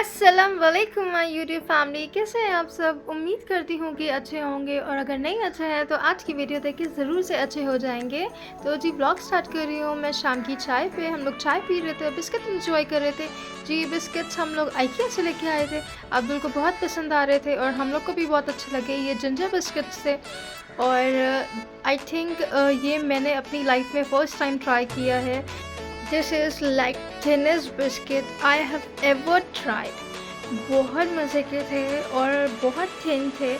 अस्सलाम वालेकुम my YouTube family, कैसे हैं आप सब। उम्मीद करती हूँ कि अच्छे होंगे और अगर नहीं अच्छे हैं तो आज की वीडियो देख के ज़रूर से अच्छे हो जाएंगे। तो जी ब्लॉग स्टार्ट कर रही हूँ मैं शाम की चाय पे। हम लोग चाय पी रहे थे, बिस्किट इंजॉय कर रहे थे। जी बिस्किट्स हम लोग आइकिया से लेके आए थे, अब्दुल को बहुत पसंद आ रहे थे और हम लोग को भी बहुत अच्छे लगे। ये जिंजर बिस्किट्स थे और आई थिंक ये मैंने अपनी लाइफ में फ़र्स्ट टाइम ट्राई किया है। This is like thinnest biscuit I have ever tried. बहुत मज़े के थे और बहुत थिन थे।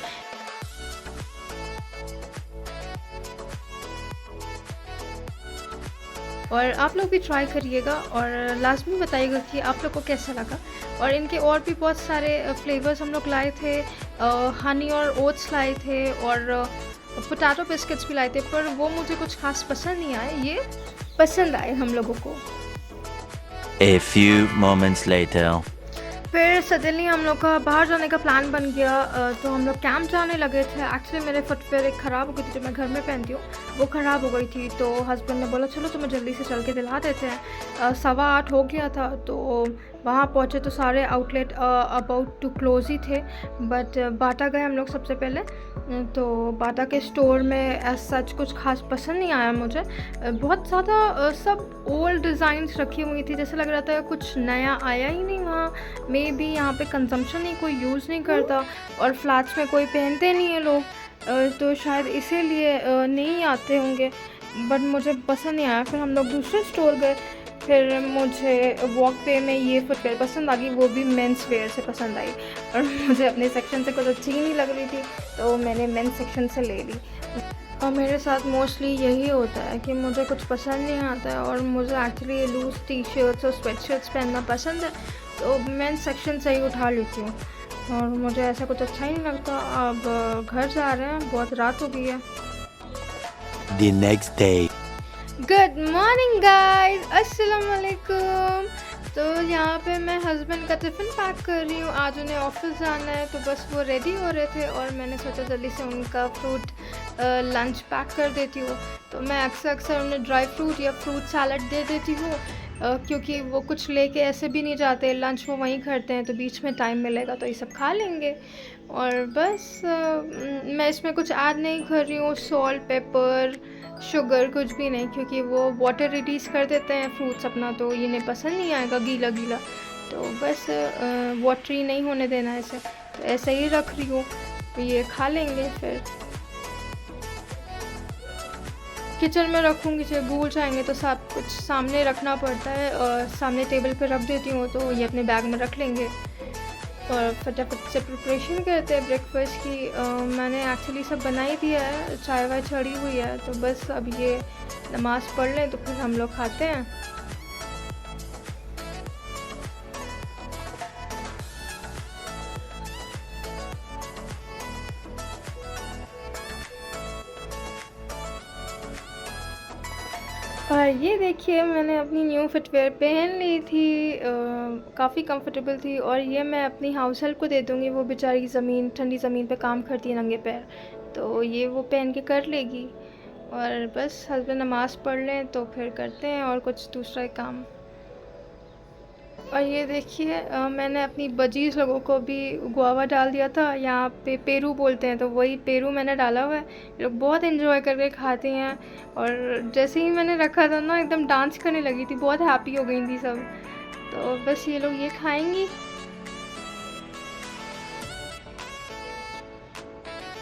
और आप लोग भी ट्राई करिएगा और लाजमी बताइएगा कि आप लोग को कैसा लगा। और इनके और भी बहुत सारे फ्लेवर्स हम लोग लाए थे। हनी और ओट्स लाए थे और पोटैटो बिस्किट्स भी लाए थे, पर वो मुझे कुछ खास पसंद नहीं आए। ये पसंद आए हम लोगों को। A few moments later. फिर सडनली हम लोग का बाहर जाने का प्लान बन गया। तो हम लोग कैंप जाने लगे थे। एक्चुअली मेरे फुटवेयर एक ख़राब हो गई थी जो मैं घर में पहनती हूँ, वो ख़राब हो गई थी। तो हस्बैंड ने बोला चलो तुम्हें जल्दी से चल के दिला देते हैं। 8:15 हो गया था। तो वहाँ पहुँचे तो सारे आउटलेट अबाउट टू क्लोज ही थे। बट बाटा गए हम लोग सबसे पहले। तो बाटा के स्टोर में एज सच कुछ खास पसंद नहीं आया मुझे। बहुत ज़्यादा सब ओल्ड डिज़ाइंस रखी हुई थी, जैसे लग रहा था कुछ नया आया ही नहीं वहाँ। मे बी यहाँ पे कंजम्पशन ही कोई यूज़ नहीं करता और फ्लैट्स में कोई पहनते नहीं है लोग, तो शायद इसीलिए नहीं आते होंगे। बट मुझे पसंद नहीं आया। फिर हम लोग दूसरे स्टोर गए। फिर मुझे वॉक वे में ये फुटवेयर पसंद आ गई, वो भी मेंस वेयर से पसंद आई। और मुझे अपने सेक्शन से कुछ अच्छी ही नहीं लग रही थी, तो मैंने मेंस सेक्शन से ले ली। और मेरे साथ मोस्टली यही होता है कि मुझे कुछ पसंद नहीं आता है और मुझे एक्चुअली लूज़ टी शर्ट्स और स्वेट शर्ट्स पहनना पसंद है, तो मैं सेक्शन से ही उठा लेती हूँ। और मुझे ऐसा कुछ अच्छा ही नहीं लगता। अब घर जा रहे हैं, बहुत रात हो गई है। The next day. Good morning guys, अस्सलाम वालेकुम। तो यहाँ पे मैं हस्बैंड का टिफ़िन पैक कर रही हूँ। आज उन्हें ऑफिस जाना है, तो बस वो रेडी हो रहे थे और मैंने सोचा जल्दी से उनका फ्रूट लंच पैक कर देती हूँ। तो मैं अक्सर उन्हें ड्राई फ्रूट या फ्रूट सैलड दे देती हूँ, क्योंकि वो कुछ लेके ऐसे भी नहीं जाते, लंच वो वहीं करते हैं, तो बीच में टाइम मिलेगा तो ये सब खा लेंगे। और बस मैं इसमें कुछ ऐड नहीं कर रही हूँ, सॉल्ट पेपर शुगर कुछ भी नहीं, क्योंकि वो वाटर रिलीज़ कर देते हैं फ्रूट्स अपना, तो इन्हें पसंद नहीं आएगा गीला गीला। तो बस वाटरी नहीं होने देना है इसे, तो ऐसे ही रख रही हूँ, तो ये खा लेंगे। फिर किचन में रखूँगी, चाहे भूल जाएंगे तो सब कुछ सामने रखना पड़ता है और सामने टेबल पे रख देती हूँ, तो ये अपने बैग में रख लेंगे। और फटाफट से प्रिपरेशन करते हैं ब्रेकफास्ट की। मैंने एक्चुअली सब बना ही दिया है, चाय वाय चढ़ी हुई है, तो बस अब ये नमाज़ पढ़ लें तो फिर हम लोग खाते हैं। और ये देखिए मैंने अपनी न्यू फुटवेयर पहन ली थी, काफ़ी कंफर्टेबल थी। और ये मैं अपनी हाउस हेल्प को दे दूँगी, वो बेचारी ठंडी ज़मीन पे काम करती है नंगे पैर, तो ये वो पहन के कर लेगी। और बस हस्बैंड नमाज़ पढ़ लें तो फिर करते हैं और कुछ दूसरा काम। और ये देखिए मैंने अपनी बजीज़ लोगों को भी गुआवा डाल दिया था। यहाँ पे पेरू बोलते हैं, तो वही पेरू मैंने डाला हुआ है। ये लोग बहुत एंजॉय करके खाते हैं। और जैसे ही मैंने रखा था ना, एकदम डांस करने लगी थी, बहुत हैप्पी हो गई थी सब। तो बस ये लोग ये खाएंगी।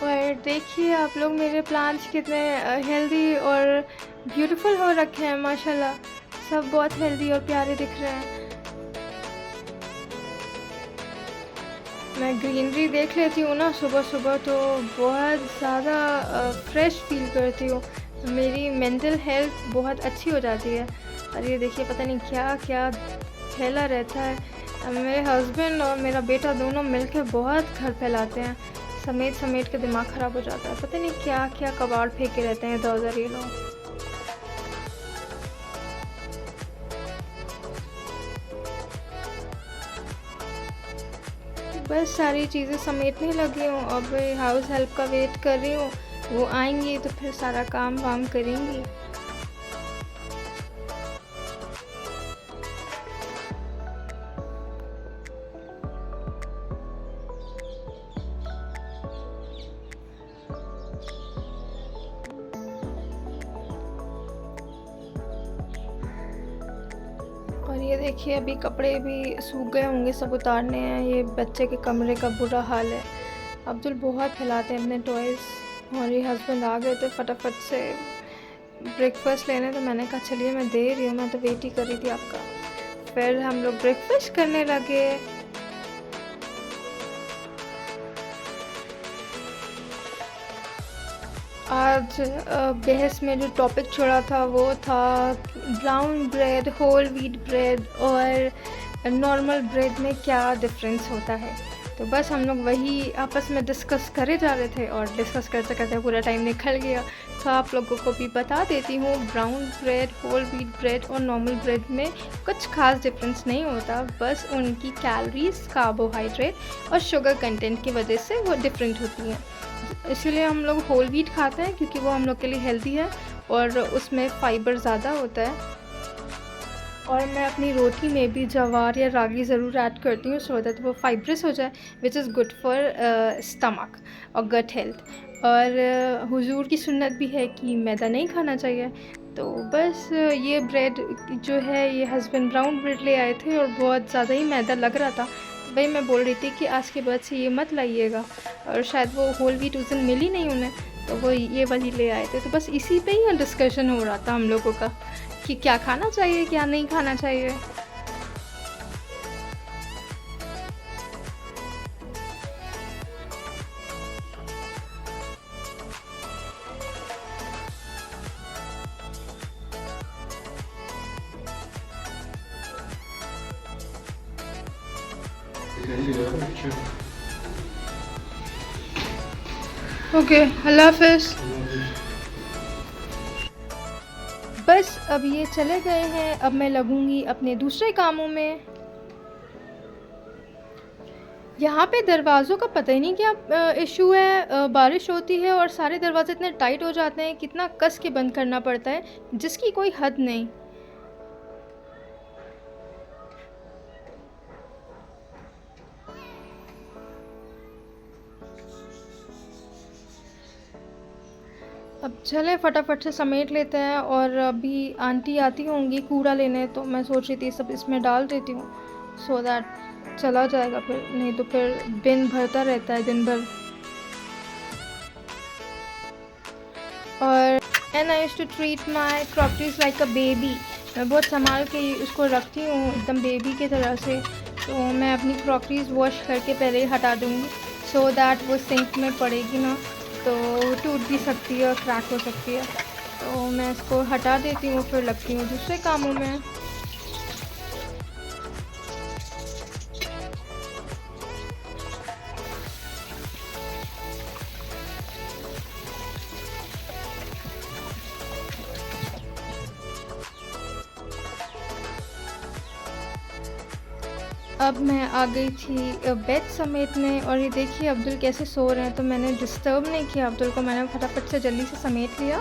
और देखिए आप लोग मेरे प्लांट्स कितने हेल्दी और ब्यूटीफुल हो रखे हैं, माशाल्लाह। सब बहुत हेल्दी और प्यारे दिख रहे हैं। मैं ग्रीनरी देख लेती हूँ ना सुबह सुबह, तो बहुत ज़्यादा फ्रेश फील करती हूँ। मेरी मेंटल हेल्थ बहुत अच्छी हो जाती है। और ये देखिए पता नहीं क्या क्या फैला रहता है। मेरे हस्बैंड और मेरा बेटा दोनों मिलकर बहुत घर फैलाते हैं, समेट समेट के दिमाग ख़राब हो जाता है। पता नहीं क्या क्या कबाड़ फेंके रहते हैं इधर उधर ये लोग। बस सारी चीज़ें समेटने लगी हूँ। अब हाउस हेल्प का वेट कर रही हूँ, वो आएंगी तो फिर सारा काम वाम करेंगी। देखिए अभी कपड़े भी सूख गए होंगे, सब उतारने हैं। ये बच्चे के कमरे का बुरा हाल है। अब्दुल बहुत फैलाते हैं अपने टॉयज़ और ये हस्बैंड आ गए थे फटाफट से ब्रेकफास्ट लेने, तो मैंने कहा चलिए मैं दे रही हूँ, मैं तो वेट ही कर रही थी आपका। फिर हम लोग ब्रेकफास्ट करने लगे। आज बहस में जो टॉपिक छोड़ा था वो था brown bread, whole wheat bread और नॉर्मल ब्रेड में क्या डिफरेंस होता है। तो बस हम लोग वही आपस में डिस्कस करे जा रहे थे और डिस्कस करते करते पूरा टाइम निकल गया। तो आप लोगों को भी बता देती हूँ, brown bread, whole wheat bread और नॉर्मल ब्रेड में कुछ खास डिफरेंस नहीं होता, बस उनकी कैलोरीज, कार्बोहाइड्रेट और शुगर कंटेंट की वजह से वो डिफरेंट होती हैं। इसीलिए हम लोग होल व्हीट खाते हैं क्योंकि वो हम लोग के लिए हेल्दी है और उसमें फाइबर ज़्यादा होता है। और मैं अपनी रोटी में भी जवार या रागी ज़रूर ऐड करती हूँ सो दैट वो फाइब्रस हो जाए, which is good for stomach और गट हेल्थ। और हुजूर की सुन्नत भी है कि मैदा नहीं खाना चाहिए। तो बस ये ब्रेड जो है ये हस्बैंड ब्राउन ब्रेड ले आए थे और बहुत ज़्यादा ही मैदा लग रहा था, तो वही मैं बोल रही थी कि आज के बाद से ये मत लाइएगा। और शायद वो होल व्हीट उस दिन मिली नहीं उन्हें, तो वो ये वाली ले आए थे। तो बस इसी पे ही डिस्कशन हो रहा था हम लोगों का कि क्या खाना चाहिए, क्या नहीं खाना चाहिए। ओके, अल्लाह हाफिज़। बस अब ये चले गए हैं, अब मैं लगूंगी अपने दूसरे कामों में। यहाँ पे दरवाज़ों का पता ही नहीं क्या इशू है। बारिश होती है और सारे दरवाजे इतने टाइट हो जाते हैं, कितना कस के बंद करना पड़ता है जिसकी कोई हद नहीं। अब चले फटाफट से समेट लेते हैं। और अभी आंटी आती होंगी कूड़ा लेने, तो मैं सोच रही थी सब इसमें डाल देती हूँ सो दैट चला जाएगा, फिर नहीं तो फिर बिन भरता रहता है दिन भर। और and I used to treat my crockeries like a baby. मैं बहुत संभाल के उसको रखती हूँ एकदम बेबी की तरह से। तो मैं अपनी क्रॉकरीज वॉश करके पहले ही हटा दूँगी सो दैट वो सिंक में पड़ेगी ना तो टूट भी सकती है और क्रैक हो सकती है। तो मैं इसको हटा देती हूँ, फिर लगती हूँ दूसरे कामों में। अब मैं आ गई थी बेड समेटने और ये देखिए अब्दुल कैसे सो रहे हैं। तो मैंने डिस्टर्ब नहीं किया अब्दुल को, मैंने फटाफट से जल्दी से समेट लिया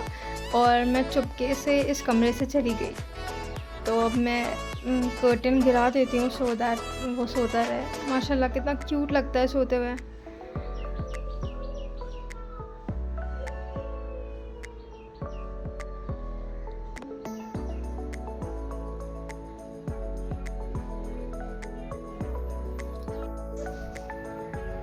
और मैं चुपके से इस कमरे से चली गई। तो अब मैं कर्टन गिरा देती हूँ सो दैट वो सोता रहे। माशाल्लाह कितना क्यूट लगता है सोते हुए।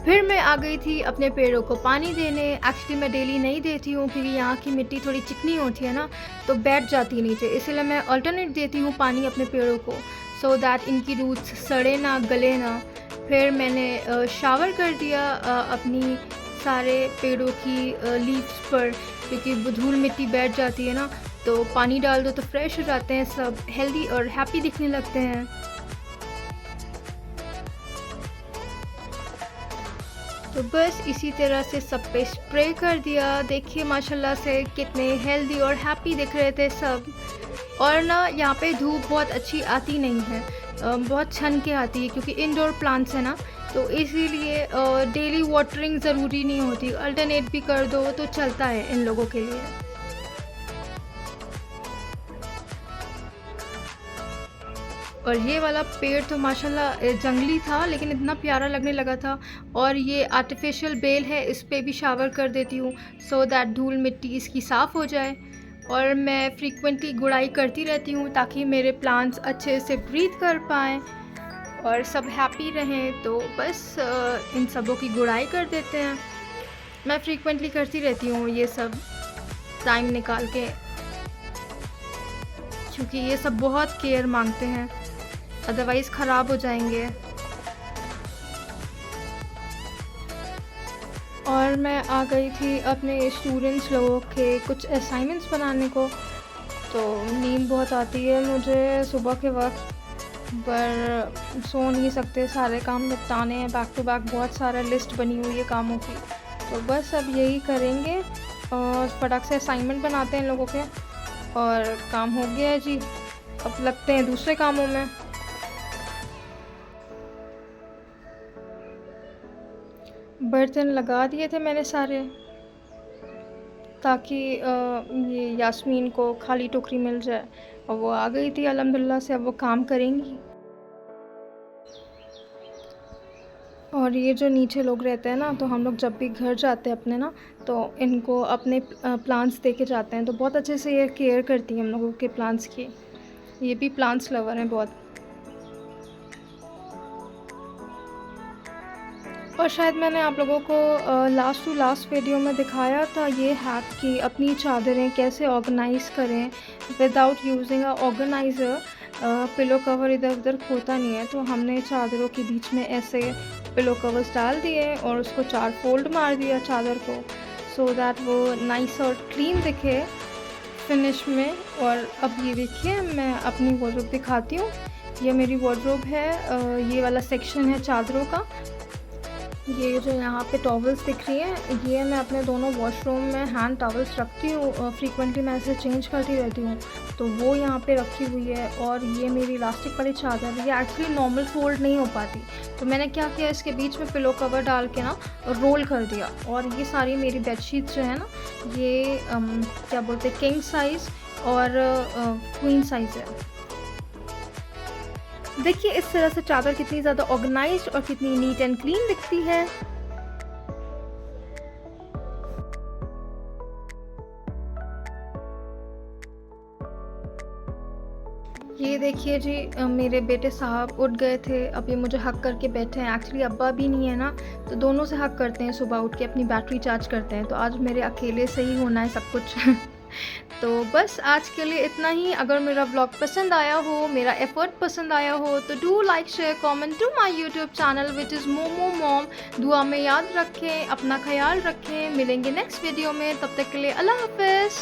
फिर मैं आ गई थी अपने पेड़ों को पानी देने। एक्चुअली मैं डेली नहीं देती हूँ क्योंकि यहाँ की मिट्टी थोड़ी चिकनी होती है ना, तो बैठ जाती है नीचे, इसलिए मैं अल्टरनेट देती हूँ पानी अपने पेड़ों को सो दैट इनकी रूट्स सड़े ना, गले ना। फिर मैंने शावर कर दिया अपनी सारे पेड़ों की लीव्स पर, क्योंकि धूल मिट्टी बैठ जाती है ना, तो पानी डाल दो तो फ्रेश हो जाते हैं, सब हेल्दी और हैप्पी दिखने लगते हैं। तो बस इसी तरह से सब पे स्प्रे कर दिया। देखिए माशाल्लाह से कितने हेल्दी और हैप्पी दिख रहे थे सब। और ना यहाँ पे धूप बहुत अच्छी आती नहीं है, बहुत छन के आती है क्योंकि इंडोर प्लांट्स है ना, तो इसीलिए डेली वाटरिंग ज़रूरी नहीं होती, अल्टरनेट भी कर दो तो चलता है इन लोगों के लिए। और ये वाला पेड़ तो माशाल्लाह जंगली था लेकिन इतना प्यारा लगने लगा था। और ये आर्टिफिशियल बेल है, इस पे भी शावर कर देती हूँ सो दैट धूल मिट्टी इसकी साफ़ हो जाए। और मैं फ्रीक्वेंटली गुड़ाई करती रहती हूँ ताकि मेरे प्लांट्स अच्छे से ब्रीथ कर पाएँ और सब हैप्पी रहें। तो बस इन सबों की गुड़ाई कर देते हैं। मैं फ्रीक्वेंटली करती रहती हूँ ये सब टाइम निकाल के, क्योंकि ये सब बहुत केयर मांगते हैं, अदरवाइज़ ख़राब हो जाएंगे। और मैं आ गई थी अपने स्टूडेंट्स लोगों के कुछ असाइनमेंट्स बनाने को। तो नींद बहुत आती है मुझे सुबह के वक्त, पर सो नहीं सकते, सारे काम निपटाने हैं, बैक टू बैक बहुत सारा लिस्ट बनी हुई है कामों की। तो बस अब यही करेंगे और फटाक से असाइनमेंट बनाते हैं इन लोगों के, और काम हो गया है जी। अब लगते हैं दूसरे कामों में। बर्तन लगा दिए थे मैंने सारे, ताकि ये यास्मीन को खाली टोकरी मिल जाए, और वो आ गई थी अल्हम्दुलिल्लाह से, अब वो काम करेंगी। और ये जो नीचे लोग रहते हैं ना, तो हम लोग जब भी घर जाते हैं अपने ना, तो इनको अपने प्लांट्स दे के जाते हैं। तो बहुत अच्छे से ये केयर करती हैं हम लोगों के प्लांट्स की। ये भी प्लांट्स लवर हैं बहुत। और शायद मैंने आप लोगों को लास्ट टू लास्ट वीडियो में दिखाया था ये हैक कि अपनी चादरें कैसे ऑर्गेनाइज़ करें without using a organiser. Pillow cover इधर उधर खोता नहीं है, तो हमने चादरों के बीच में ऐसे पिलो कवर्स डाल दिए और उसको 4 फोल्ड मार दिया चादर को, सो दैट वो नाइस और क्लीन दिखे फिनिश में। और अब ये देखिए, मैं अपनी वार्डरोब दिखाती हूँ। ये मेरी वार्डरोब है, ये वाला सेक्शन है चादरों का। ये जो यहाँ पे टॉवल्स दिख रही हैं, ये मैं अपने दोनों वॉशरूम में हैंड टॉवल्स रखती हूँ। फ्रीक्वेंटली मैं ऐसे चेंज करती रहती हूँ, तो वो यहाँ पे रखी हुई है। और ये मेरी इलास्टिक वाली चादर, ये एक्चुअली नॉर्मल फोल्ड नहीं हो पाती, तो मैंने क्या किया, इसके बीच में पिलो कवर डाल के ना रोल कर दिया। और ये सारी मेरी बेडशीट्स जो है ना, ये क्या बोलते हैं, किंग साइज़ और क्वीन साइज़ है। देखिए इस तरह से चादर कितनी ज़्यादा ऑर्गेनाइज्ड और कितनी नीट एंड क्लीन दिखती है। ये देखिए जी, मेरे बेटे साहब उठ गए थे, अब ये मुझे हक करके बैठे हैं। एक्चुअली अब्बा भी नहीं है ना, तो दोनों से हक करते हैं, सुबह उठ के अपनी बैटरी चार्ज करते हैं। तो आज मेरे अकेले से ही होना है सब कुछ। तो बस आज के लिए इतना ही। अगर मेरा व्लॉग पसंद आया हो, मेरा एफर्ट पसंद आया हो, तो do like share comment to my YouTube channel which is momo mom. दुआ में याद रखें, अपना ख्याल रखें। मिलेंगे नेक्स्ट वीडियो में, तब तक के लिए अल्लाह हाफ़िज़।